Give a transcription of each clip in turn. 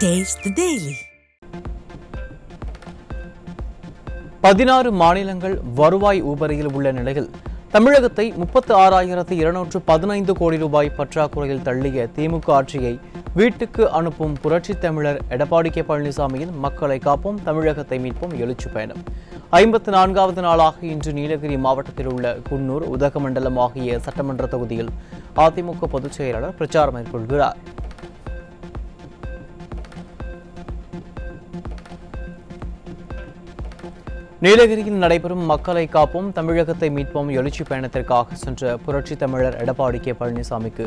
Taste the Daily. 16 மாநிலங்கள் வருவாய் உபரியில் உள்ள நிலையில் தமிழகத்தை 36,215 கோடி ரூபாய் பற்றாக்குறையில் தள்ளிய திமுக ஆட்சியை வீட்டுக்கு அனுப்பும் புரட்சித் தமிழர் எடப்பாடி கே பழனிசாமியின் மக்களை காப்போம் தமிழகத்தை மீட்போம் எழுச்சி பயணம் 54வது நாளாக இன்று நீலகிரி மாவட்டத்தில் உள்ள குன்னூர் உதகமண்டலம் ஆகிய சட்டமன்ற தொகுதியில் அதிமுக பொதுச் செயலாளர் பிரச்சாரம் மேற்கொள்கிறார். நீலகிரியில் நடைபெறும் மக்களை காப்போம் தமிழகத்தை மீட்போம் எழுச்சி பயணத்திற்காக சென்ற புரட்சி தமிழர் எடப்பாடி கே பழனிசாமிக்கு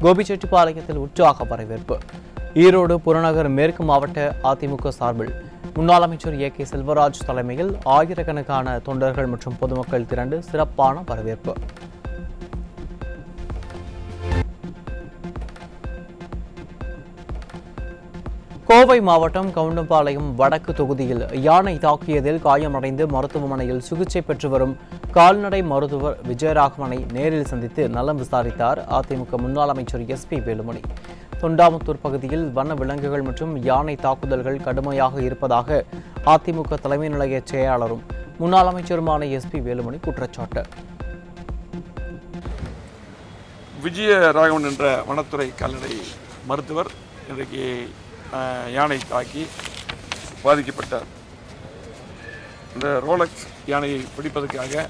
கோபிச்செட்டிப்பாளையத்தில் உற்சாக வரவேற்பு. ஈரோடு புறநகர் மேற்கு மாவட்ட அதிமுக சார்பில் முன்னாள் அமைச்சர் ஏ.கே. செல்வராஜ் தலைமையில் ஆயிரக்கணக்கான தொண்டர்கள் மற்றும் பொதுமக்கள் திரண்டு சிறப்பான வரவேற்பு. கோவை மாவட்டம் கவுண்டம்பாளையம் வடக்கு தொகுதியில் யானை தாக்கியதில் காயமடைந்து மருத்துவமனையில் சிகிச்சை பெற்று வரும் கால்நடை மருத்துவர் விஜயராகவனை நேரில் சந்தித்து நலம் விசாரித்தார் அதிமுக முன்னாள் அமைச்சர் எஸ்.பி. வேலுமணி. தொண்டாமுத்தூர் பகுதியில் வன விலங்குகள் மற்றும் யானை தாக்குதல்கள் கடுமையாக இருப்பதாக அதிமுக தலைமை நிலைய செயலாளரும் முன்னாள் அமைச்சருமான எஸ்.பி. வேலுமணி குற்றச்சாட்டு. விஜயராகவன் என்ற வனத்துறை கால்நடை மருத்துவர் இன்றைக்கு யானை தாக்கி பாதிக்கப்பட்டார். இந்த ரோலக்ஸ் யானையை பிடிப்பதற்காக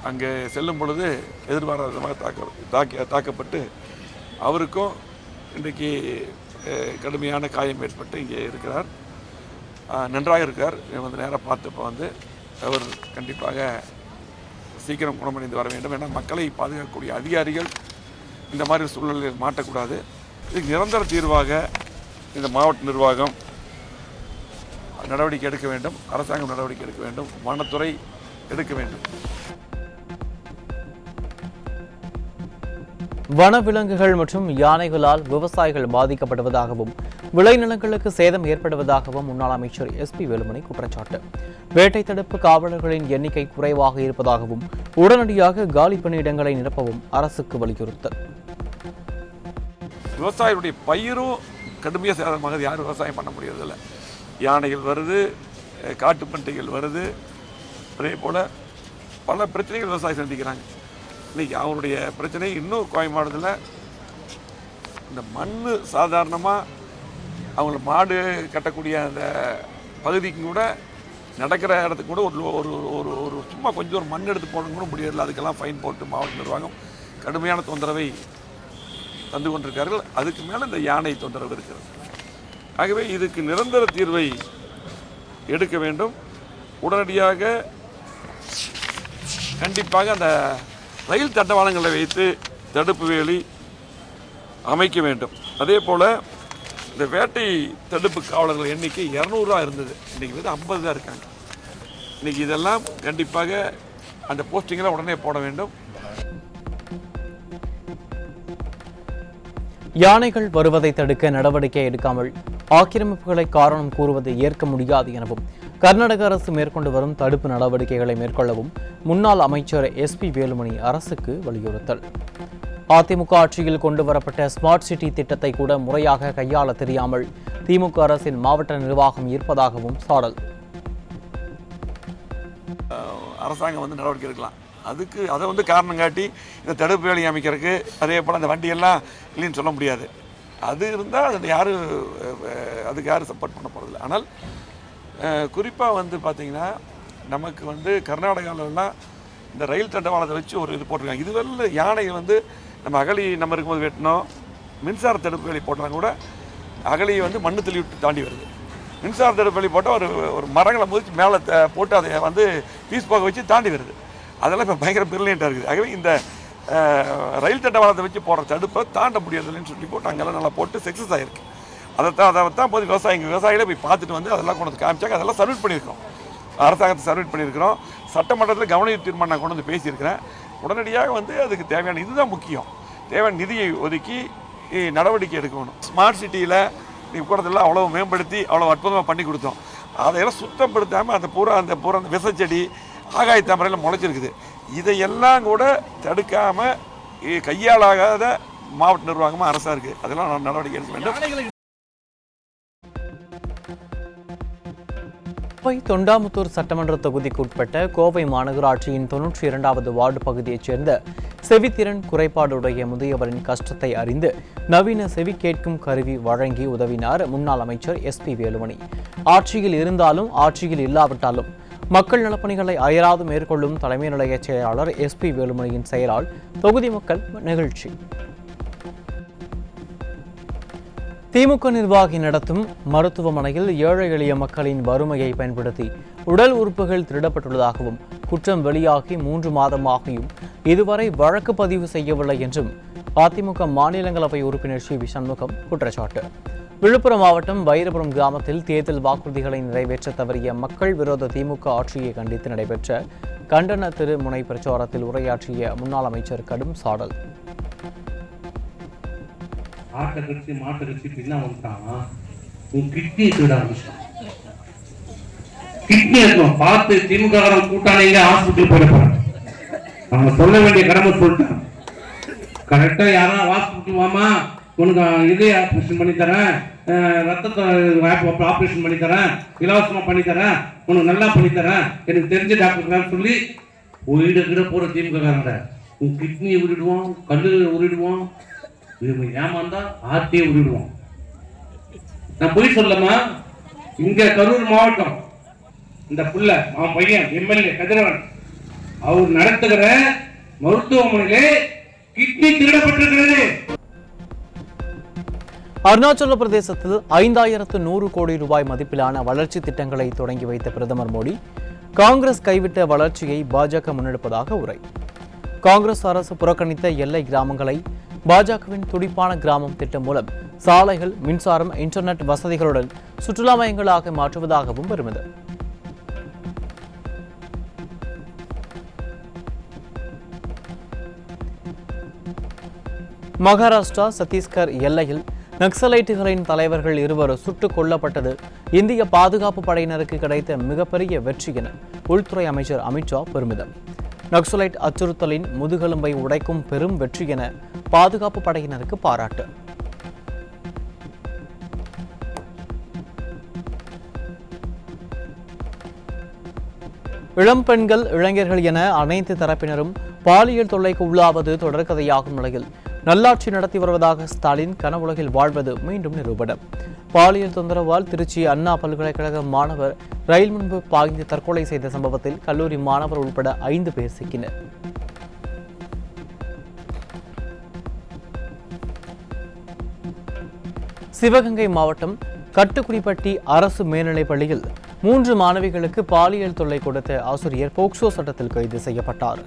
அங்கே செல்லும் பொழுது எதிர்பாராதமாக தாக்கப்பட்டு அவருக்கும் இன்றைக்கு கடுமையான காயம் ஏற்பட்டு இங்கே இருக்கிறார். நன்றாக இருக்கார். வந்து நேராக பார்த்தப்போ அவர் கண்டிப்பாக சீக்கிரம் குணமடைந்து வர வேண்டும். ஏன்னா மக்களை பாதுகாக்கக்கூடிய அதிகாரிகள் இந்த மாதிரி சூழ்நிலையில் மாட்டக்கூடாது. இதுக்கு நிரந்தர தீர்வாக இந்த மாவட்ட நிர்வாகம் நடவடிக்கை எடுக்க வேண்டும். அரசாங்கம் நடவடிக்கை எடுக்க வேண்டும். வனத்துறை எடுக்க வேண்டும். வனவிலங்குகள் மற்றும் யானைகளால் விவசாயிகள் பாதிக்கப்படுவதாகவும் விளைநிலங்களுக்கு சேதம் ஏற்படுவதாகவும் முன்னாள் அமைச்சர் எஸ்.பி. வேலுமணி குற்றச்சாட்டு. வேட்டை தடுப்பு காவலர்களின் எண்ணிக்கை குறைவாக இருப்பதாகவும் உடனடியாக காலி பணியிடங்களை நிரப்பவும் அரசுக்கு வலியுறுத்தல். விவசாயிகளுடைய பயிரும் கடுமையாக சேதமாக யாரும் விவசாயம் பண்ண முடியறதில்லை. யானைகள் வருது, காட்டு பன்றிகள் வருது, அதே போல் பல பிரச்சனைகள் விவசாயம் சந்திக்கிறாங்க. இன்றைக்கி அவருடைய பிரச்சனை இன்னும் கோயமாடுதில் இந்த மண் சாதாரணமாக அவங்கள மாடு கட்டக்கூடிய அந்த பகுதிக்கு கூட நடக்கிற இடத்துக்கு கூட ஒரு ஒரு ஒரு சும்மா கொஞ்சம் ஒரு மண் எடுத்து போடணும் கூட முடியறதில்லை. அதுக்கெல்லாம் ஃபைன் போட்டு மாவட்ட நிர்வாகம் கடுமையான தொந்தரவை தந்து கொண்டிருக்கார்கள். அதுக்கு மேலே இந்த யானை தொந்தரவு இருக்கிறது. ஆகவே இதுக்கு நிரந்தர தீர்வை எடுக்க வேண்டும். உடனடியாக கண்டிப்பாக அந்த ரயில் தண்டவாளங்களை வைத்து தடுப்பு வேலி அமைக்க வேண்டும். அதே போல் இந்த வேட்டை தடுப்பு காவலர்கள் எண்ணிக்கை 200 இருந்தது. இன்றைக்கி 50 தான் இருக்காங்க. இன்றைக்கி இதெல்லாம் கண்டிப்பாக அந்த போஸ்டிங்கெல்லாம் உடனே போட வேண்டும். யானைகள் வருவதை தடுக்க நடவடிக்கை எடுக்காமல் ஆக்கிரமிப்புகளை காரணம் கூறுவது ஏற்க முடியாது எனவும் கர்நாடக அரசு மேற்கொண்டு வரும் தடுப்பு நடவடிக்கைகளை மேற்கொள்ளவும் முன்னாள் அமைச்சர் எஸ்.பி. வேலுமணி அரசுக்கு வலியுறுத்தல். அதிமுக ஆட்சியில் கொண்டு வரப்பட்ட ஸ்மார்ட் சிட்டி திட்டத்தை கூட முறையாக கையாள தெரியாமல் திமுக அரசின் மாவட்ட நிர்வாகம் இருப்பதாகவும் சாடல். அரசாங்கம் நடவடிக்கை எடுக்கலாம். அதுக்கு அதை காரணம் காட்டி இந்த தடுப்பு வேலை அமைக்கிறதுக்கு அதே போல் அந்த வண்டியெல்லாம் இல்லைன்னு சொல்ல முடியாது. அது இருந்தால் அது அதுக்கு யாரும் சப்போர்ட் பண்ண போகிறதில்ல. ஆனால் குறிப்பாக பார்த்திங்கன்னா நமக்கு கர்நாடகாவிலலாம் இந்த ரயில் தண்டவாளத்தை வச்சு ஒரு இது போட்டிருக்காங்க. இதுவரை யானை நம்ம அகழி நம்ம இருக்கும்போது வெட்டினோம். மின்சார தடுப்பு வேலி போட்டாங்க கூட அகழி மண்ணு தள்ளி விட்டு தாண்டி வருது. மின்சார தடுப்பு வேலி போட்டால் ஒரு மரங்களை முதிச்சு மேலே போட்டு அதை பீஸ் போக வச்சு தாண்டி வருது. அதெல்லாம் இப்போ பயங்கர பிரில்லியண்ட்டாக இருக்குது. ஆகவே இந்த ரயில் தண்டவாளத்தை வச்சு போடுற தடுப்பை தாண்ட முடியாதுன்னு சொல்லி போட்டு அங்கெல்லாம் நல்லா போட்டு சக்ஸஸ் ஆகிருக்கு. அதைத்தான் போது விவசாயிகளே போய் பார்த்துட்டு அதெல்லாம் கொண்டு காமிச்சாங்க. அதெல்லாம் சர்வீட் பண்ணியிருக்கிறோம். அரசாங்கத்தை சர்வீட் பண்ணியிருக்கிறோம். சட்டமன்றத்தில் கவன தீர்மானம் நான் கொண்டு பேசியிருக்கிறேன். உடனடியாக அதுக்கு தேவையான இதுதான் முக்கியம். தேவையான நிதியை ஒதுக்கி நடவடிக்கை எடுக்கணும். ஸ்மார்ட் சிட்டியில் கூடத்தெல்லாம் அவ்வளோ மேம்படுத்தி அவ்வளோ அற்புதமாக பண்ணி கொடுத்தோம். அதையெல்லாம் சுத்தப்படுத்தாமல் அந்த பூரா அந்த விசைச்செடி ஆகாய தாமரையில் முளைச்சிருக்குது. இதையெல்லாம் கூட தடுக்காமல் கையாளாகாத மாவட்ட நிர்வாகமாக அரசாக இருக்குது. அதெல்லாம் நடவடிக்கை எடுக்க வேண்டும். கோவை தொண்டாமுத்தூர் சட்டமன்ற தொகுதிக்குட்பட்ட கோவை மாநகராட்சியின் 92வது வார்டு பகுதியைச் சேர்ந்த செவித்திறன் குறைபாடுடைய முதியவரின் கஷ்டத்தை அறிந்து நவீன செவி கேட்கும் கருவி வழங்கி உதவினார் முன்னாள் அமைச்சர் SP வேலுமணி. ஆட்சியில் இருந்தாலும் ஆட்சியில் இல்லாவிட்டாலும் மக்கள் நலப்பணிகளை அயராது மேற்கொள்ளும் தலைமை நிலைய செயலாளர் SP வேலுமணியின் செயலால் தொகுதி மக்கள் நிகழ்ச்சி. திமுக நிர்வாகி நடத்தும் மருத்துவமனையில் ஏழை எளிய மக்களின் வறுமையை பயன்படுத்தி உடல் உறுப்புகள் திருடப்பட்டுள்ளதாகவும் குற்றம் வெளியாகி 3 மாதமாகியும் இதுவரை வழக்கு பதிவு செய்யவில்லை என்றும் அதிமுக மாநிலங்களவை உறுப்பினர் சி. வி. சண்முகம் குற்றச்சாட்டு. விழுப்புரம் மாவட்டம் வைரபுரம் கிராமத்தில் தேர்தல் வாக்குறுதிகளை நிறைவேற்ற தவறிய மக்கள் விரோத திமுக ஆட்சியை கண்டித்து நடைபெற்ற கண்டன திருமுனை பிரச்சாரத்தில் உரையாற்றிய முன்னாள் அமைச்சர் கடும் சாடல். ஆட்டை கட்சி மாட்டை கட்சி பின்னா வந்துட்டாங்க. உன் கிட்னி திருட ஆரம்பிச்சான். கிட்னி இருக்கும் பார்த்து திமுக கூட்டாளிங்க ஹாஸ்பிட்டல் போயிட போறாங்க. அவங்க சொல்ல வேண்டிய கடமை சொல்லிட்டாங்க. கரெக்டா யாரும் ஹாஸ்பிட்டல் வாமா, உனக்கு இதய ஆப்ரேஷன் பண்ணி தரேன், ரத்தத்தை ஆப்ரேஷன் பண்ணி தரேன், இலவசமா பண்ணி தரேன், உனக்கு நல்லா பண்ணி தரேன், எனக்கு தெரிஞ்ச டாக்டர் சொல்லி போயிட போற திமுக உன் கிட்னியை உருடுவான், கல்லு உருடுவான், ஏமாந்தா ஆர்டியை உருடுவான். நான் போய் சொல்லமா, இங்க கரூர் மாவட்டம் இந்த புள்ள அவன் பையன் MLA கதிரவன் அவர் நடத்துகிற மருத்துவமனையிலே கிட்னி திருடப்பட்டிருக்கிறது. அருணாச்சல பிரதேசத்தில் 5100 கோடி ரூபாய் மதிப்பிலான வளர்ச்சி திட்டங்களை தொடங்கி வைத்த பிரதமர் மோடி காங்கிரஸ் கைவிட்ட வளர்ச்சியை பாஜக முன்னெடுப்பதாக உரை. காங்கிரஸ் அரசு புறக்கணித்த எல்லை கிராமங்களை பாஜகவின் துடிப்பான கிராமம் திட்டம் மூலம் சாலைகள், மின்சாரம், இன்டர்நெட் வசதிகளுடன் சுற்றுலா மையங்களாக மாற்றுவதாகவும் பெருமிதம். மகாராஷ்டிரா சத்தீஸ்கர் எல்லையில் நக்சலைட்டுகளின் தலைவர்கள் 2 சுட்டுக் கொல்லப்பட்டது இந்திய பாதுகாப்பு படையினருக்கு கிடைத்த மிகப்பெரிய வெற்றி என உள்துறை அமைச்சர் அமித்ஷா பெருமிதம். நக்சலைட் அச்சுறுத்தலின் முதுகெலும்பை உடைக்கும் பெரும் வெற்றி என பாதுகாப்பு படையினருக்கு பாராட்டு. இளம் பெண்கள், இளைஞர்கள் என அனைத்து தரப்பினரும் பாலியல் தொல்லைக்கு உள்ளாவது தொடர்கதையாகும் நிலையில் நல்லாட்சி நடத்தி வருவதாக ஸ்டாலின் கனவுலகில் வாழ்வது மீண்டும் நிரூபணம். பாலியல் தொந்தரவால் திருச்சி அண்ணா பல்கலைக்கழக மாணவர் ரயில் முன்பு பாய்ந்து தற்கொலை செய்த சம்பவத்தில் கல்லூரி மாணவர் உட்பட 5 பேர் சிக்கினர். சிவகங்கை மாவட்டம் கட்டுக்குடிப்பட்டி அரசு மேல்நிலைப் பள்ளியில் 3 மாணவிகளுக்கு பாலியல் தொல்லை கொடுத்த ஆசிரியர் போக்சோ சட்டத்தில் கைது செய்யப்பட்டார்.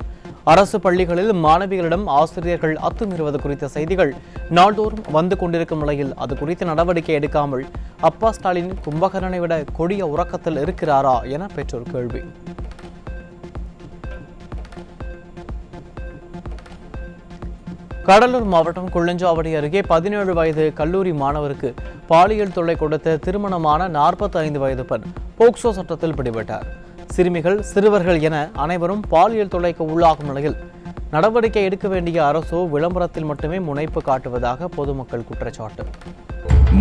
அரசு பள்ளிகளில் மாணவிகளிடம் ஆசிரியர்கள் அத்துமீறுவது குறித்த செய்திகள் நாள்தோறும் வந்து கொண்டிருக்கும் நிலையில் அது குறித்த நடவடிக்கை எடுக்காமல் அப்பா ஸ்டாலின் கும்பகரனை விட கொடிய உறக்கத்தில் இருக்கிறாரா என பெற்றோர் கேள்வி. கடலூர் மாவட்டம் குள்ளஞ்சாவடி அருகே 17 வயது கல்லூரி மாணவருக்கு பாலியல் தொல்லை கொடுத்த திருமணமான 45 வயது பெண் போக்சோ சட்டத்தில் பிடிபட்டார். சிறுமிகள், சிறுவர்கள் என அனைவரும் பாலியல் தொல்லைக்கு உள்ளாகும் நிலையில் நடவடிக்கை எடுக்க வேண்டிய அரசோ விளம்பரத்தில் மட்டுமே முனைப்பு காட்டுவதாக பொதுமக்கள் குற்றச்சாட்டு.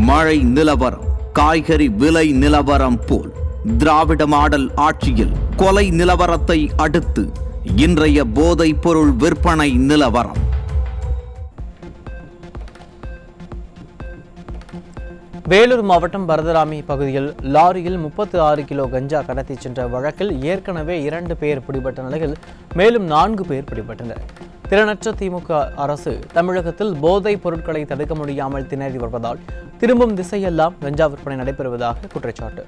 மழை நிலவரம், காய்கறி விலை நிலவரம் போல் திராவிட மாடல் ஆட்சியில் கொலை நிலவரத்தை அடுத்து இன்றைய போதைப் பொருள் விற்பனை நிலவரம். வேலூர் மாவட்டம் பரதராமி பகுதியில் லாரியில் 36 கிலோ கஞ்சா கடத்தி சென்ற வழக்கில் ஏற்கனவே 2 பேர் பிடிபட்ட நிலையில் மேலும் 4 பேர் பிடிபட்டனர். திறனற்ற திமுக அரசு தமிழகத்தில் போதைப் பொருட்களை தடுக்க முடியாமல் திணறி வருவதால் திரும்பும் திசையெல்லாம் கஞ்சா விற்பனை நடைபெறுவதாக குற்றச்சாட்டு.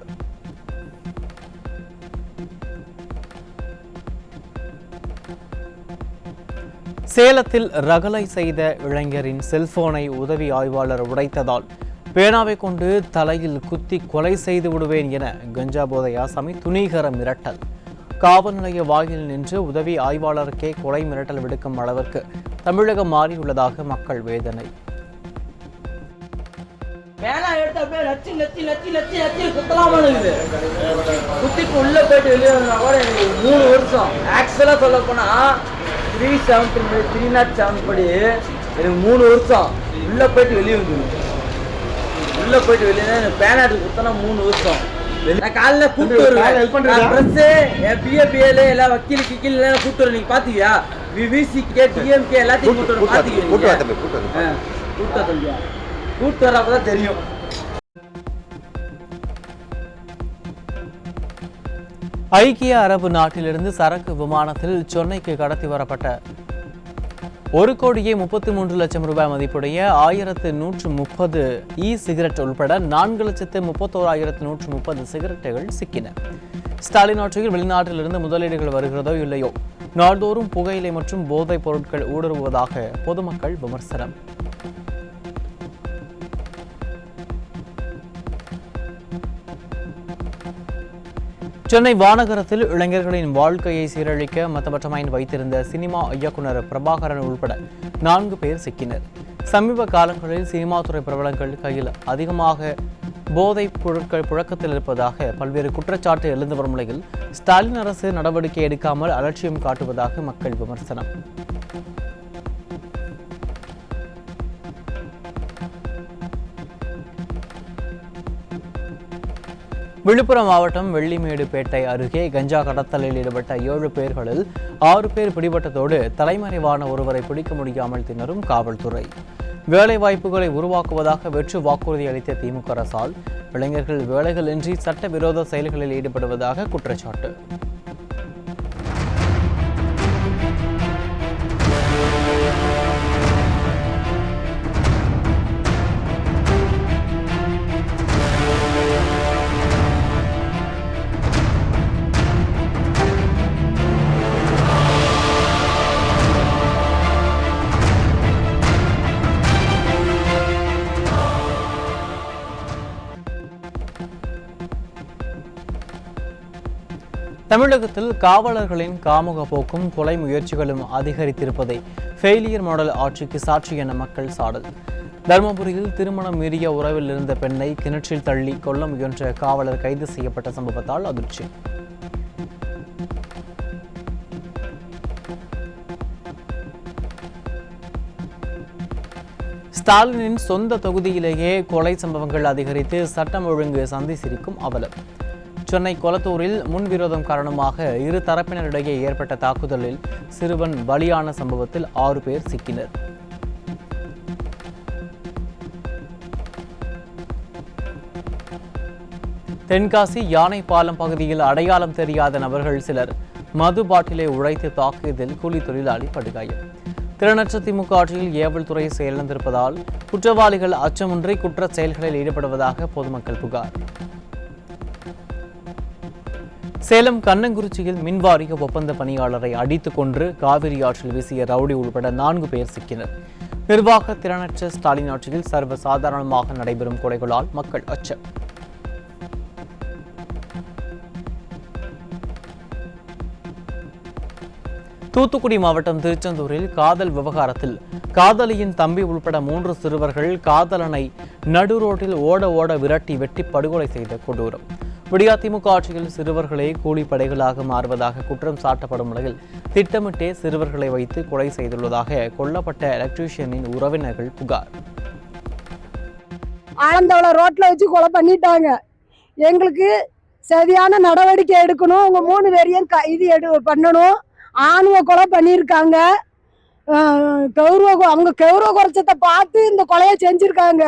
சேலத்தில் ரகளை செய்த இளைஞரின் செல்போனை உதவி ஆய்வாளர் உடைத்ததால் பேனாவை கொண்டு தலையில் குத்தி கொலை செய்து விடுவேன் என கஞ்சா போதை ஆசாமி துணிகர மிரட்டல். காவல் நிலைய வாயில் நின்று உதவி ஆய்வாளருக்கே கொலை மிரட்டல் விடுக்கும் அளவிற்கு தமிழகம் மாறியுள்ளதாக மக்கள் வேதனை. உள்ள போயிட்டு வெளியே 3 வருஷம் ஆக்சுவலா சொல்ல போனா 307 படி எனக்கு 3 வருஷம் உள்ள போயிட்டு வெளியே வந்துடும். உள்ள போயிட்டு வெளியே பேனாட்டு குத்தனா 3 வருஷம் நான் காலைல கூப்பிட்டு வருவேன். ப்ரெஸ்ஸு பிஏபிஎல் எல்லாம் வக்கீல் கிக்கில் எல்லாம் கூப்பிட்டு வருவேன். நீங்கள் பார்த்துக்கியா விசிகே டிஎம்கே எல்லாத்தையும் கூப்பிட்டு வர பார்த்துக்கிறீங்க. கூப்பிட்டு தம்பியா கூப்பிட்டு வரப்போ தான் தெரியும். ஐக்கிய அரபு நாட்டிலிருந்து சரக்கு விமானத்தில் சென்னைக்கு கடத்தி வரப்பட்ட 1,33,00,000 ரூபாய் மதிப்புடைய 1130 சிகரெட் உள்பட 4,31,130 சிகரெட்டுகள் சிக்கின. ஸ்டாலின் ஆட்சியில் வெளிநாட்டிலிருந்து முதலீடுகள் வருகிறதோ இல்லையோ, நாள்தோறும் புகையிலை மற்றும் போதைப் பொருட்கள் ஊடுருவுவதாக பொதுமக்கள் விமர்சனம். சென்னை வானகரத்தில் இளைஞர்களின் வாழ்க்கையை சீரழிக்க மத்தமற்றமாயின் வைத்திருந்த சினிமா இயக்குனர் பிரபாகரன் உள்பட 4 பேர் சிக்கினர். சமீப காலங்களில் சினிமா துறை பிரபலங்கள் கையில் அதிகமாக போதைப் பொருட்கள் புழக்கத்தில் இருப்பதாக பல்வேறு குற்றச்சாட்டு எழுந்து வரும் நிலையில் ஸ்டாலின் அரசு நடவடிக்கை எடுக்காமல் அலட்சியம் காட்டுவதாக மக்கள் விமர்சனம். விழுப்புரம் மாவட்டம் வெள்ளிமேடுபேட்டை அருகே கஞ்சா கடத்தலில் ஈடுபட்ட 7 பேர்களில் 6 பேர் பிடிபட்டதோடு தலைமறைவான ஒருவரை பிடிக்க முடியாமல் திணறும் காவல்துறை. வேலைவாய்ப்புகளை உருவாக்குவதாக வெற்று வாக்குறுதி அளித்த திமுக அரசால் இளைஞர்கள் வேலைகளின்றி சட்டவிரோத செயல்களில் ஈடுபடுவதாக குற்றச்சாட்டு. தமிழகத்தில் காவலர்களின் காமுக போக்கும் கொலை முயற்சிகளும் அதிகரித்திருப்பதை ஃபெயிலியர் மாடல் ஆட்சிக்கு சாட்சி என மக்கள் சாடல். தருமபுரியில் திருமணம் மீறிய உறவில் இருந்த பெண்ணை கிணற்றில் தள்ளி கொல்ல முயன்ற காவலர் கைது செய்யப்பட்ட சம்பவத்தால் அதிர்ச்சி. ஸ்டாலினின் சொந்த தொகுதியிலேயே கொலை சம்பவங்கள் அதிகரித்து சட்டம் ஒழுங்கு சந்தி சிரிக்கும் அவலம். சென்னை கொளத்தூரில் முன்விரோதம் காரணமாக இரு தரப்பினரிடையே ஏற்பட்ட தாக்குதலில் சிறுவன் பலியான சம்பவத்தில் 6 பேர் சிக்கினர். தென்காசி யானைப்பாலம் பகுதியில் அடையாளம் தெரியாத நபர்கள் சிலர் மது பாட்டிலை உடைத்து தாக்கியதில் கூலி தொழிலாளி படுகாயம். திறனற்ற திமுக ஆட்சியில் ஏவல் துறை செயலிழந்திருப்பதால் குற்றவாளிகள் அச்சமின்றி குற்ற செயல்களில் ஈடுபடுவதாக பொதுமக்கள் புகார். சேலம் கண்ணங்குறிச்சியில் மின்வாரிய ஒப்பந்த பணியாளரை அடித்துக் கொன்று காவிரி ஆற்றில் வீசிய ரவுடி உள்பட 4 பேர் சிக்கினர். நிர்வாக திறனற்ற ஸ்டாலின் ஆட்சியில் சர்வ சாதாரணமாக நடைபெறும் கொலைகளால் மக்கள் அச்சம். தூத்துக்குடி மாவட்டம் திருச்செந்தூரில் காதல் விவகாரத்தில் காதலியின் தம்பி உள்பட 3 சிறுவர்கள் காதலனை நடு ரோட்டில் ஓட விரட்டி வெட்டி படுகொலை செய்த கொடூரம். விடியா திமுக ஆட்சியில் சிறுவர்களே கூலிப்படைகளாக மாறுவதாக குற்றம் சாட்டப்படும் நிலையில் திட்டமிட்டே சிறுவர்களை வைத்து கொலை செய்துள்ளதாக கொல்லப்பட்ட எலக்ட்ரீஷியனின் உறவினர்கள் புகார். ஆனந்தவளை ரோட்ல வச்சு கொலை பண்ணிட்டாங்க. எங்களுக்கு சரியான நடவடிக்கை எடுக்கணும். உங்க 3 பேரையும் பண்ணணும். ஆணுவ கொலை பண்ணியிருக்காங்க. அவங்க கௌரவ குறைச்சத்தை பார்த்து இந்த கொலையை செஞ்சிருக்காங்க.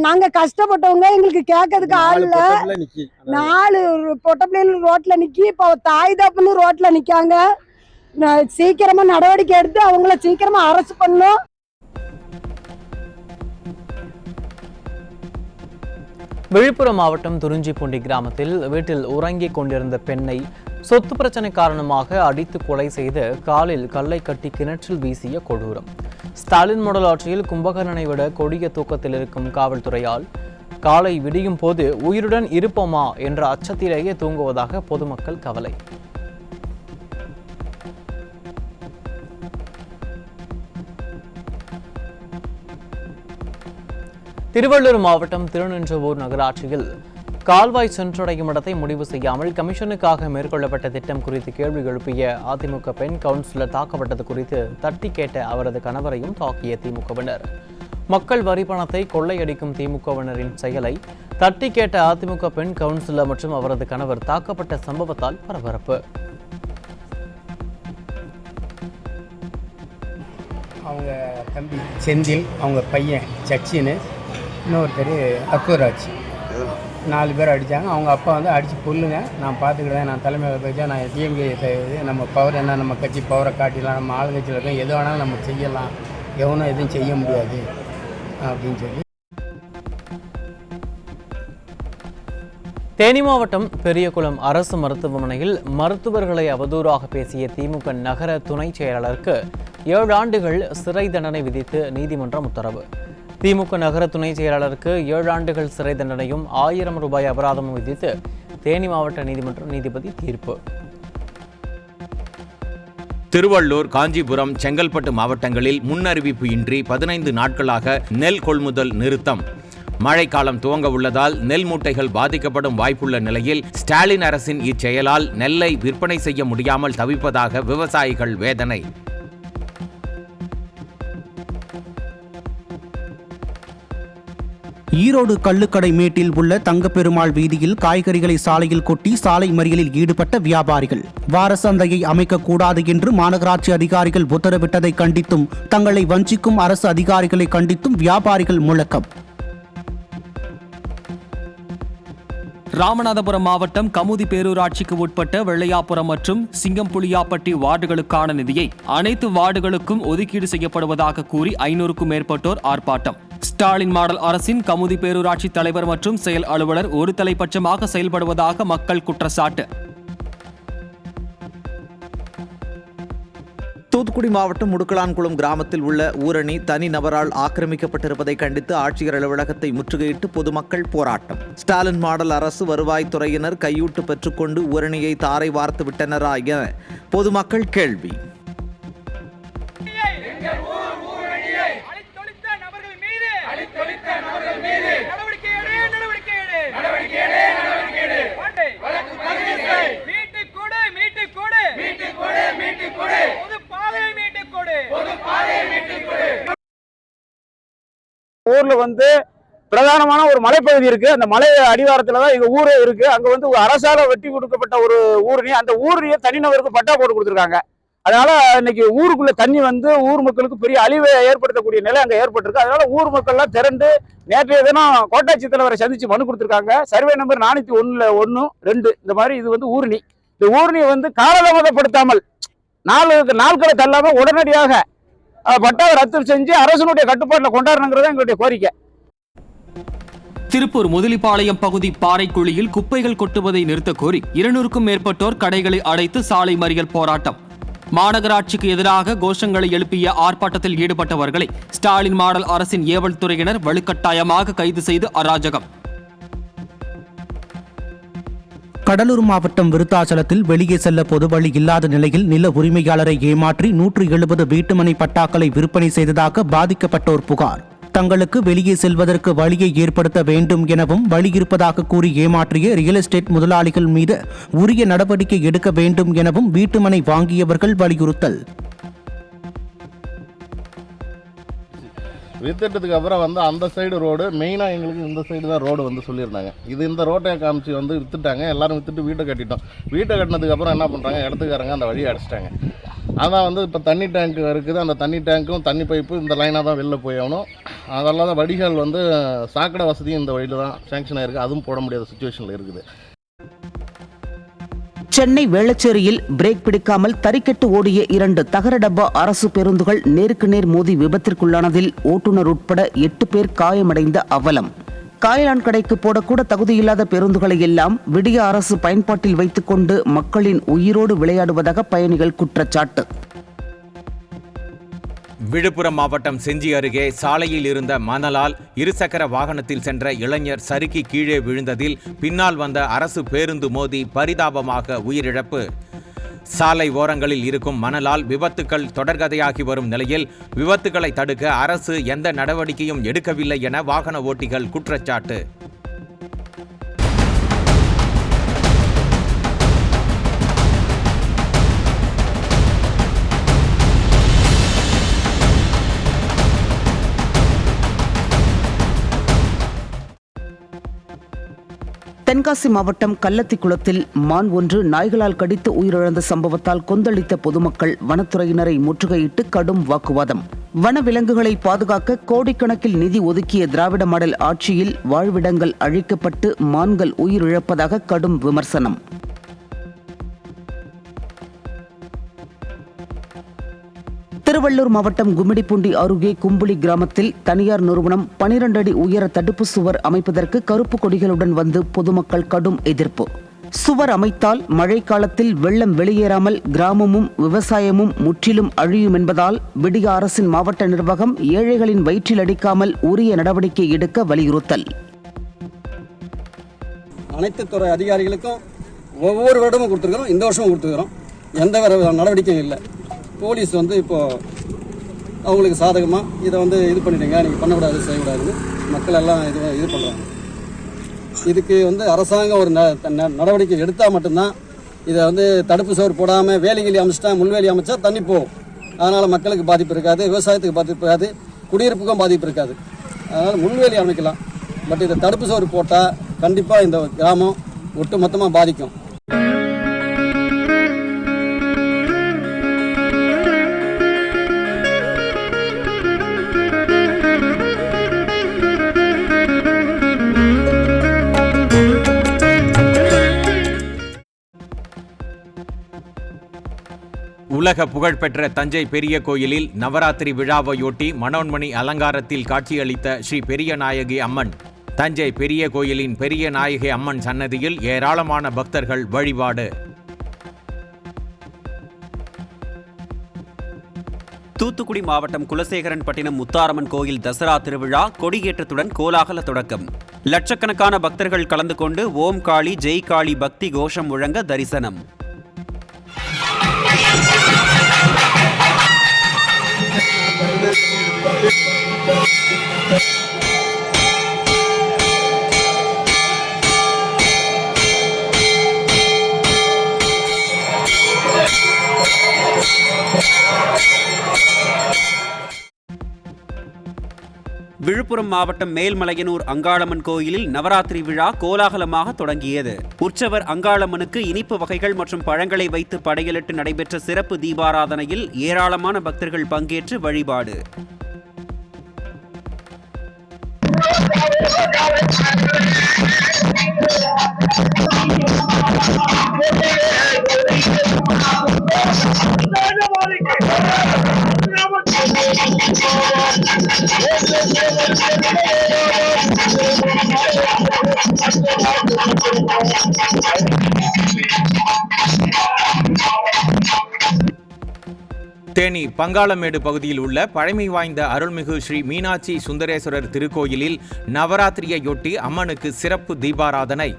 நாங்க கஷ்டப்பட்டவங்க, எங்களுக்கு கேட்கறதுக்கு ஆள் இல்ல. 4 பொட்ட பிள்ளைகள் ரோட்ல நிக்கி, இப்ப தாய் தப்புன்னு ரோட்ல நிக்காங்க. சீக்கிரமா நடவடிக்கை எடுத்து அவங்கள சீக்கிரமா அரெஸ்ட் பண்ணணும். விழுப்புரம் மாவட்டம் துறிஞ்சிப்பூண்டி கிராமத்தில் வீட்டில் உறங்கிக் கொண்டிருந்த பெண்ணை சொத்து பிரச்சனை காரணமாக அடித்து கொலை செய்து காலில் கல்லை கட்டி கிணற்றில் வீசிய கொடூரம். ஸ்டாலின் மாடல் ஆட்சியில் கும்பகர்ணனை விட கொடிய தூக்கத்தில் இருக்கும் காவல்துறையால் காலை விடியும் போது உயிருடன் இருப்போமா என்ற அச்சத்திலேயே தூங்குவதாக பொதுமக்கள் கவலை. திருவள்ளூர் மாவட்டம் திருநின்றவூர் நகராட்சியில் கால்வாய் சென்றடையும் இடத்தை முடிவு செய்யாமல் கமிஷனுக்காக மேற்கொள்ளப்பட்ட திட்டம் குறித்து கேள்வி எழுப்பிய அதிமுக பெண் கவுன்சிலர் தாக்கப்பட்டது குறித்து தட்டி கேட்ட அவரது கணவரையும் தாக்கிய திமுகவினர். மக்கள் வரி பணத்தை கொள்ளையடிக்கும் திமுகவினரின் செயலை தட்டி கேட்ட அதிமுக பெண் கவுன்சிலர் மற்றும் அவரது கணவர் தாக்கப்பட்ட சம்பவத்தால் பரபரப்பு. அவங்க தம்பி செந்தில், அவங்க பையன் சச்சின்னு, இன்னொருத்தர் அக்வராஜ், 4 பேர் அடித்தாங்க. அவங்க அப்பா வந்து அடித்து கொல்லுங்க, நான் பார்த்துக்கிட்டேன், நான் தலைமையில் போயிட்டா, நான் டிஎம்கே நம்ம பவர் என்ன, நம்ம கட்சி பவரை காட்டிடலாம், நம்ம ஆளுங்கட்சியில் இருக்கோம், எது வேணாலும் நம்ம செய்யலாம், எவனும் எதுவும் செய்ய முடியாது அப்படின்னு சொல்லி. தேனி மாவட்டம் பெரியகுளம் அரசு மருத்துவமனையில் மருத்துவர்களை அவதூறாக பேசிய திமுக நகர துணை செயலாளருக்கு 7 ஆண்டுகள் சிறை தண்டனை விதித்து நீதிமன்றம் உத்தரவு. திமுக நகர துணை செயலாளருக்கு 7 ஆண்டுகள் சிறை தண்டனையும் 1000 ரூபாய் அபராதமும் விதித்து தேனி மாவட்ட நீதிமன்ற நீதிபதி தீர்ப்பு. திருவள்ளூர், காஞ்சிபுரம், செங்கல்பட்டு மாவட்டங்களில் முன்னறிவிப்பு இன்றி 15 நாட்களாக நெல் கொள்முதல் நிறுத்தம். மழைக்காலம் துவங்க உள்ளதால் நெல் மூட்டைகள் பாதிக்கப்படும் வாய்ப்புள்ள நிலையில் ஸ்டாலின் அரசின் இச்செயலால் நெல்லை விற்பனை செய்ய முடியாமல் தவிப்பதாக விவசாயிகள் வேதனை. ஈரோடு கள்ளுக்கடை மேட்டில் உள்ள தங்கப்பெருமாள் வீதியில் காய்கறிகளை சாலையில் கொட்டி சாலை மறியலில் ஈடுபட்ட வியாபாரிகள். வார சந்தையை அமைக்கக்கூடாது என்று மாநகராட்சி அதிகாரிகள் உத்தரவிட்டதை கண்டித்தும் தங்களை வஞ்சிக்கும் அரசு அதிகாரிகளை கண்டித்தும் வியாபாரிகள் முழக்கம். ராமநாதபுரம் மாவட்டம் கமுதி பேரூராட்சிக்கு உட்பட்ட வெள்ளையாபுரம் மற்றும் சிங்கம்புளியாப்பட்டி வார்டுகளுக்கான நிதியை அனைத்து வார்டுகளுக்கும் ஒதுக்கீடு செய்யப்படுவதாக கூறி 500க்கும் மேற்பட்டோர் ஆர்ப்பாட்டம். ஸ்டாலின் மாடல் அரசின் கமுதி பேரூராட்சி தலைவர் மற்றும் செயல் அலுவலர் ஒரு தலைப்பட்சமாக செயல்படுவதாக மக்கள் குற்றச்சாட்டு. தூத்துக்குடி மாவட்டம் முடுக்கலான்குளம் கிராமத்தில் உள்ள ஊரணி தனி நபரால் ஆக்கிரமிக்கப்பட்டிருப்பதை கண்டித்து ஆட்சியர் அலுவலகத்தை முற்றுகையிட்டு பொதுமக்கள் போராட்டம். ஸ்டாலின் மாடல் அரசு வருவாய்த்துறையினர் கையூட்டு பெற்றுக்கொண்டு ஊரணியை தாரை வார்த்து விட்டனரா என பொதுமக்கள் கேள்வி. ஊர்ல வந்து பிரதானமான ஒரு மலைப்பகுதி இருக்கு. அந்த மலை அடிவாரத்துலதான் எங்க ஊரே இருக்கு. அங்க வந்து அரசால வெட்டி கொடுக்கப்பட்ட ஒரு ஊரணி, அந்த ஊரணியை தனிநபருக்கு பட்டா போட்டு கொடுத்துருக்காங்க. அதனால இன்னைக்கு ஊருக்குள்ள தண்ணி வந்து ஊர் மக்களுக்கு பெரிய அழிவை ஏற்படுத்தக்கூடிய நிலை அங்க ஏற்பட்டிருக்கு. அதனால ஊர் மக்கள் எல்லாம் திரண்டு நேற்றைய தினம் கோட்டாட்சி தலைவரை சந்திச்சு மனு கொடுத்திருக்காங்க. சர்வே நம்பர் 401, 2 இந்த மாதிரி இது வந்து ஊரணி. இந்த ஊரணியை வந்து காலதாமதப்படுத்தாமல் நாட்களை தள்ளாம உடனடியாக பட்டாவை ரத்து செஞ்சு அரசனுடைய கட்டுப்பாட்டில் கொண்டாடணுங்கிறத எங்களுடைய கோரிக்கை. திருப்பூர் முதலிப்பாளையம் பகுதி பாறைக்குழியில் குப்பைகள் கொட்டுவதை நிறுத்த கோரி 200க்கும் மேற்பட்டோர் கடைகளை அடைத்து சாலை மறியல் போராட்டம். மாநகராட்சிக்கு எதிராக கோஷங்களை எழுப்பிய ஆர்ப்பாட்டத்தில் ஈடுபட்டவர்களை ஸ்டாலின் மாடல் அரசின் ஏவல் துறையினர் வலுக்கட்டாயமாக கைது செய்து அராஜகம். கடலூர் மாவட்டம் விருத்தாச்சலத்தில் வெளியே செல்ல பொது வழி இல்லாத நிலையில் நில உரிமையாளரை ஏமாற்றி 170 வீட்டுமனை பட்டாக்களை விற்பனை செய்ததாக பாதிக்கப்பட்டோர் புகார். தங்களுக்கு வெளியே செல்வதற்கு வழியை ஏற்படுத்த வேண்டும் எனவும் வழி இருப்பதாக கூறி ஏமாற்றிய ரியல் எஸ்டேட் முதலாளிகள் மீது உரிய நடவடிக்கை எடுக்க வேண்டும் எனவும் வீட்டுமனை வாங்கியவர்கள் வலியுறுத்தல். வித்துட்டதுக்கு அப்புறம் வந்து அந்த சைடு ரோடு மெயினாக எங்களுக்கு இந்த சைடு தான் ரோடு வந்து சொல்லியிருந்தாங்க. இந்த ரோட்டை காமிச்சு வந்து வித்துட்டாங்க. எல்லாரும் வித்துட்டு வீட்டை கட்டிட்டோம். வீட்டை கட்டினதுக்கப்புறம் என்ன பண்ணுறாங்க, இடத்துக்காரங்க அந்த வழியை அடிச்சிட்டாங்க. அதான் வந்து இப்போ தண்ணி டேங்க் இருக்குது. அந்த தண்ணி டேங்க்கும் தண்ணி பைப்பு இந்த லைனாக தான் வெளில போயாகணும். அதெல்லாம் தான் வடிகால் வந்து சாக்கடை வசதியும் இந்த வழியில் தான் சேங்ஷன் ஆகிருக்கு. அதுவும் போட முடியாத சுச்சுவேஷனில் இருக்குது. சென்னை வேளச்சேரியில் பிரேக் பிடிக்காமல் தறிக்கெட்டு ஓடிய 2 தகர டப்பா அரசு பேருந்துகள் நேருக்கு நேர் மோதி விபத்திற்குள்ளானதில் ஓட்டுநர் உட்பட 8 பேர் காயமடைந்த அவலம். காயலான் கடைக்கு போடக்கூட தகுதியில்லாத பேருந்துகளை எல்லாம் விடிய அரசு பயன்பாட்டில் வைத்துக் கொண்டு மக்களின் உயிரோடு விளையாடுவதாக பயணிகள் குற்றச்சாட்டு. விழுப்புரம் மாவட்டம் செஞ்சி அருகே சாலையில் இருந்த மணலால் இருசக்கர வாகனத்தில் சென்ற இளைஞர் சறுக்கி கீழே விழுந்ததில் பின்னால் வந்த அரசு பேருந்து மோதி பரிதாபமாக உயிரிழப்பு. சாலை ஓரங்களில் இருக்கும் மணலால் விபத்துக்கள் தொடர்கதையாகி வரும் நிலையில் விபத்துக்களை தடுக்க அரசு எந்த நடவடிக்கையும் எடுக்கவில்லை என வாகன ஓட்டிகள் குற்றச்சாட்டு. தென்காசி மாவட்டம் கள்ளத்திக்குளத்தில் மான் ஒன்று நாய்களால் கடித்து உயிரிழந்த சம்பவத்தால் கொந்தளித்த பொதுமக்கள் வனத்துறையினரை முற்றுகையிட்டு கடும் வாக்குவாதம். வனவிலங்குகளை பாதுகாக்க கோடிக்கணக்கில் நிதி ஒதுக்கிய திராவிட மாடல் ஆட்சியில் வாழ்விடங்கள் அழிக்கப்பட்டு மான்கள் உயிரிழப்பதாக கடும் விமர்சனம். திருவள்ளூர் மாவட்டம் கும்மிடிப்பூண்டி அருகே கும்புளி கிராமத்தில் தனியார் நிறுவனம் 12 அடி உயர தடுப்பு சுவர் அமைப்பதற்கு கருப்பு கொடிகளுடன் வந்து பொதுமக்கள் கடும் எதிர்ப்பு. சுவர் அமைத்தால் மழைக்காலத்தில் வெள்ளம் வெளியேறாமல் கிராமமும் விவசாயமும் முற்றிலும் அழியும் என்பதால் விடிய அரசின் மாவட்ட நிர்வாகம் ஏழைகளின் வயிற்றில் அடிக்காமல் உரிய நடவடிக்கை எடுக்க வலியுறுத்தல். அனைத்து துறை அதிகாரிகளுக்கும் ஒவ்வொரு வருடமும் கொடுத்துருக்கிறோம், இந்த வருஷமும் கொடுத்துருக்கிறோம். எந்த வேறு நடவடிக்கையும் இல்லை. போலீஸ் இப்போது அவங்களுக்கு சாதகமாக இதை இது பண்ணிவிடுங்க, நீங்கள் பண்ணக்கூடாது செய்யக்கூடாதுன்னு மக்கள் எல்லாம் இது பண்ணுறாங்க. இதுக்கு அரசாங்கம் ஒரு நடவடிக்கை எடுத்தால் மட்டும்தான் இதை தடுப்பு சுவர் போடாமல் வேலிகிலி அமைச்சிட்டா முள்வேலி அமைச்சா தண்ணி போகும். அதனால் மக்களுக்கு பாதிப்பு இருக்காது, விவசாயத்துக்கு பாதிப்பு இருக்காது, குடியிருப்புக்கும் பாதிப்பு இருக்காது. அதனால் முள்வேலி அமைக்கலாம். பட் இதை தடுப்பு சுவர் போட்டால் கண்டிப்பாக இந்த கிராமம் ஒட்டு மொத்தமாக பாதிக்கும். உலக புகழ்பெற்ற தஞ்சை பெரிய கோயிலில் நவராத்திரி விழாவையொட்டி மனோன்மணி அலங்காரத்தில் காட்சியளித்த ஸ்ரீ பெரிய நாயகி அம்மன். தஞ்சை பெரிய கோயிலின் பெரிய நாயகி அம்மன் சன்னதியில் ஏராளமான பக்தர்கள் வழிபாடு. தூத்துக்குடி மாவட்டம் குலசேகரன்பட்டினம் முத்தாரம்மன் கோயில் தசரா திருவிழா கொடியேற்றத்துடன் கோலாகல தொடக்கம். லட்சக்கணக்கான பக்தர்கள் கலந்து கொண்டு ஓம் காளி ஜெய் காளி பக்தி கோஷம் முழங்க தரிசனம். விழுப்புரம் மாவட்டம் மேல்மலையனூர் அங்காளம்மன் கோயிலில் நவராத்திரி விழா கோலாகலமாக தொடங்கியது. உற்சவர் அங்காளம்மனுக்கு இனிப்பு வகைகள் மற்றும் பழங்களை வைத்து படையலிட்டு நடைபெற்ற சிறப்பு தீபாராதனையில் ஏராளமான பக்தர்கள் பங்கேற்று வழிபாடு. தேனி பங்காளமேடு பகுதியில் உள்ள பழமை வாய்ந்த அருள்மிகு ஸ்ரீ மீனாட்சி சுந்தரேஸ்வரர் திருக்கோயிலில் நவராத்திரியையொட்டி அம்மனுக்கு சிறப்பு தீபாராதனை.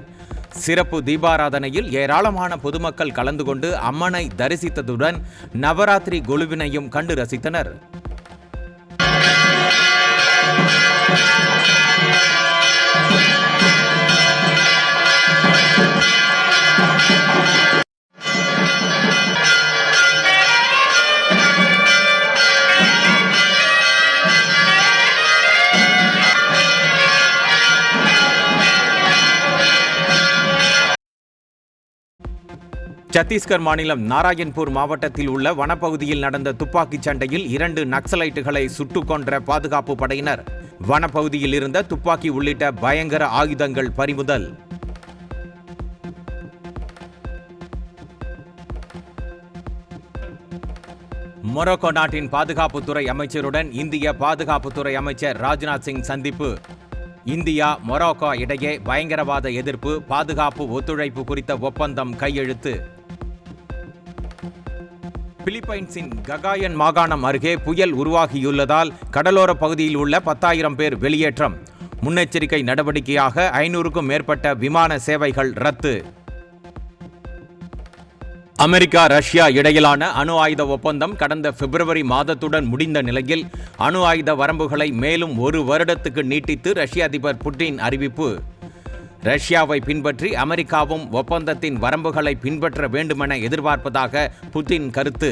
சிறப்பு தீபாராதனையில் ஏராளமான பொதுமக்கள் கலந்து கொண்டு அம்மனை தரிசித்ததுடன் நவராத்திரி கொலுவினையும் கண்டு ரசித்தனர். சத்தீஸ்கர் மாநிலம் நாராயண்பூர் மாவட்டத்தில் உள்ள வனப்பகுதியில் நடந்த துப்பாக்கிச் சண்டையில் 2 நக்சலைட்டுகளை சுட்டுக் கொன்ற பாதுகாப்பு படையினர். வனப்பகுதியில் இருந்த துப்பாக்கி உள்ளிட்ட பயங்கர ஆயுதங்கள் பறிமுதல். மொரோக்கோ நாட்டின் பாதுகாப்புத்துறை அமைச்சருடன் இந்திய பாதுகாப்புத்துறை அமைச்சர் ராஜ்நாத் சிங் சந்திப்பு. இந்தியா மொரோக்கோ இடையே பயங்கரவாத எதிர்ப்பு பாதுகாப்பு ஒத்துழைப்பு குறித்த ஒப்பந்தம் கையெழுத்து. பிலிப்பைன்ஸின் ககாயன் மாகாணம் அருகே புயல் உருவாகியுள்ளதால் கடலோர பகுதியில் உள்ள 10,000 பேர் வெளியேற்றம். முன்னெச்சரிக்கை நடவடிக்கையாக 500க்கும் மேற்பட்ட விமான சேவைகள் ரத்து. அமெரிக்கா ரஷ்யா இடையிலான அணு ஆயுத ஒப்பந்தம் கடந்த பிப்ரவரி மாதத்துடன் முடிந்த நிலையில் அணு ஆயுத வரம்புகளை மேலும் 1 வருடத்துக்கு நீட்டித்து ரஷ்ய அதிபர் புட்டின் அறிவிப்பு. ரஷ்யாவை பின்பற்றி அமெரிக்காவும் ஒப்பந்தத்தின் வரம்புகளை பின்பற்ற வேண்டுமென எதிர்பார்ப்பதாக புட்டின் கருத்து.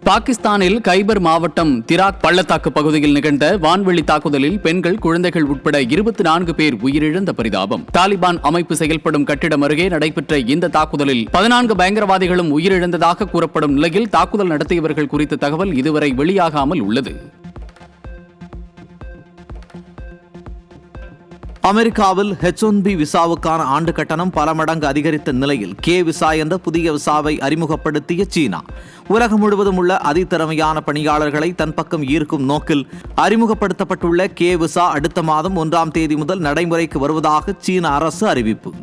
பாகிஸ்தானில் கைபர் மாவட்டம் திராக் பள்ளத்தாக்கு பகுதியில் நிகழ்ந்த வான்வெளி தாக்குதலில் பெண்கள், குழந்தைகள் உட்பட 24 பேர் உயிரிழந்த பரிதாபம். தாலிபான் அமைப்பு செயல்படும் கட்டிடம் அருகே நடைபெற்ற இந்த தாக்குதலில் 14 பயங்கரவாதிகளும் உயிரிழந்ததாக கூறப்படும் நிலையில் தாக்குதல் நடத்தியவர்கள் குறித்த தகவல் இதுவரை வெளியாகாமல் உள்ளது. அமெரிக்காவில் H-1B விசாவுக்கான ஆண்டு கட்டணம் பல மடங்கு அதிகரித்த நிலையில் K விசா என்ற புதிய விசாவை அறிமுகப்படுத்திய சீனா உலகம் முழுவதும் உள்ள அதிதிறமையான பணியாளர்களை தன் பக்கம் ஈர்க்கும் நோக்கில் அறிமுகப்படுத்தப்பட்டுள்ள K விசா அடுத்த மாதம் 1ஆம் தேதி முதல் நடைமுறைக்கு வருவதாக சீன அரசு அறிவிப்பு.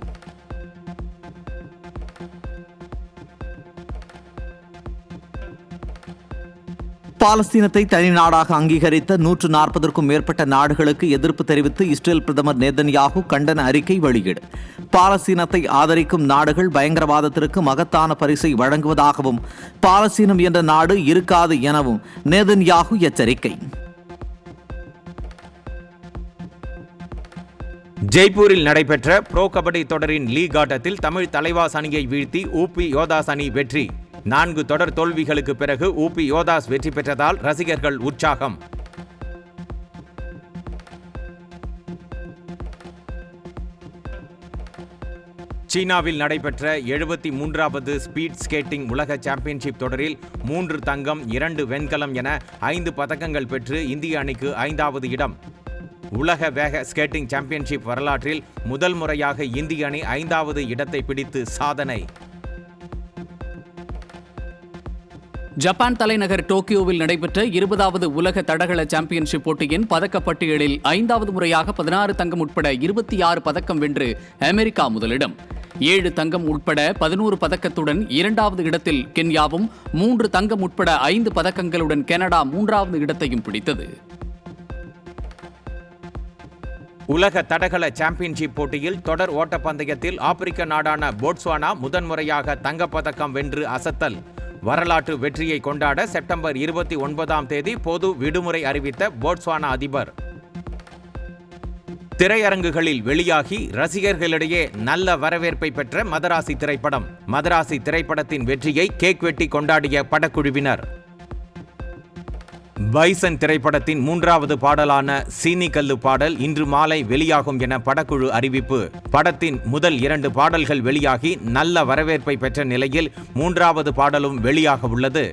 பாலஸ்தீனத்தை தனி நாடாக அங்கீகரித்த 140க்கும் மேற்பட்ட நாடுகளுக்கு எதிர்ப்பு தெரிவித்து இஸ்ரேல் பிரதமர் நேதன்யாகு கண்டன அறிக்கை வெளியீடு. பாலஸ்தீனத்தை ஆதரிக்கும் நாடுகள் பயங்கரவாதத்திற்கு மகத்தான பரிசை வழங்குவதாகவும் பாலஸ்தீனம் என்ற நாடு இருக்காது எனவும் நேதன்யாகு எச்சரிக்கை. ஜெய்ப்பூரில் நடைபெற்ற ப்ரோ கபடி தொடரின் லீக் ஆட்டத்தில் தமிழ் தலைவாஸ் அணியை வீழ்த்தி ஊபி யோதாஸ் அணி வெற்றி. 4 தொடர் தோல்விகளுக்கு பிறகு ஊபி யோதாஸ் வெற்றி பெற்றதால் ரசிகர்கள் உற்சாகம். சீனாவில் நடைபெற்ற 73வது ஸ்பீட் ஸ்கேட்டிங் உலக சாம்பியன்ஷிப் தொடரில் 3 தங்கம் 2 வெண்கலம் என 5 பதக்கங்கள் பெற்று இந்திய அணிக்கு 5வது இடம். உலக வேக ஸ்கேட்டிங் சாம்பியன்ஷிப் வரலாற்றில் முதல் முறையாக இந்திய அணி 5வது இடத்தை பிடித்து சாதனை. ஜப்பான் தலைநகர் டோக்கியோவில் நடைபெற்ற 20வது உலக தடகள சாம்பியன்ஷிப் போட்டியின் பதக்கப்பட்டியலில் 5வது முறையாக 16 தங்கம் உட்பட 26 பதக்கம் வென்று அமெரிக்கா முதலிடம். 7 தங்கம் உட்பட 11 பதக்கத்துடன் 2வது இடத்தில் கென்யாவும், 3 தங்கம் உட்பட 5 பதக்கங்களுடன் கனடா 3வது இடத்தையும் பிடித்தது. உலக தடகள சாம்பியன்ஷிப் போட்டியில் தொடர் ஓட்டப்பந்தயத்தில் ஆப்பிரிக்க நாடான போட்ஸ்வானா முதன்முறையாக தங்கப்பதக்கம் வென்று அசத்தல். வரலாற்று வெற்றியை கொண்டாட செப்டம்பர் 29ஆம் தேதி பொது விடுமுறை அறிவித்த போட்ஸ்வானா அதிபர். திரையரங்குகளில் வெளியாகி ரசிகர்களிடையே நல்ல வரவேற்பை பெற்ற மதராசி திரைப்படம். மதராசி திரைப்படத்தின் வெற்றியை கேக் வெட்டி கொண்டாடிய படக்குழுவினர். பைசன் திரைப்படத்தின் 3வது பாடலான சீனி கல்லு பாடல் இன்று மாலை வெளியாகும் என படக்குழு அறிவிப்பு. படத்தின் முதல் 2 பாடல்கள் வெளியாகி நல்ல வரவேற்பை பெற்ற நிலையில் 3வது பாடலும் வெளியாக உள்ளது.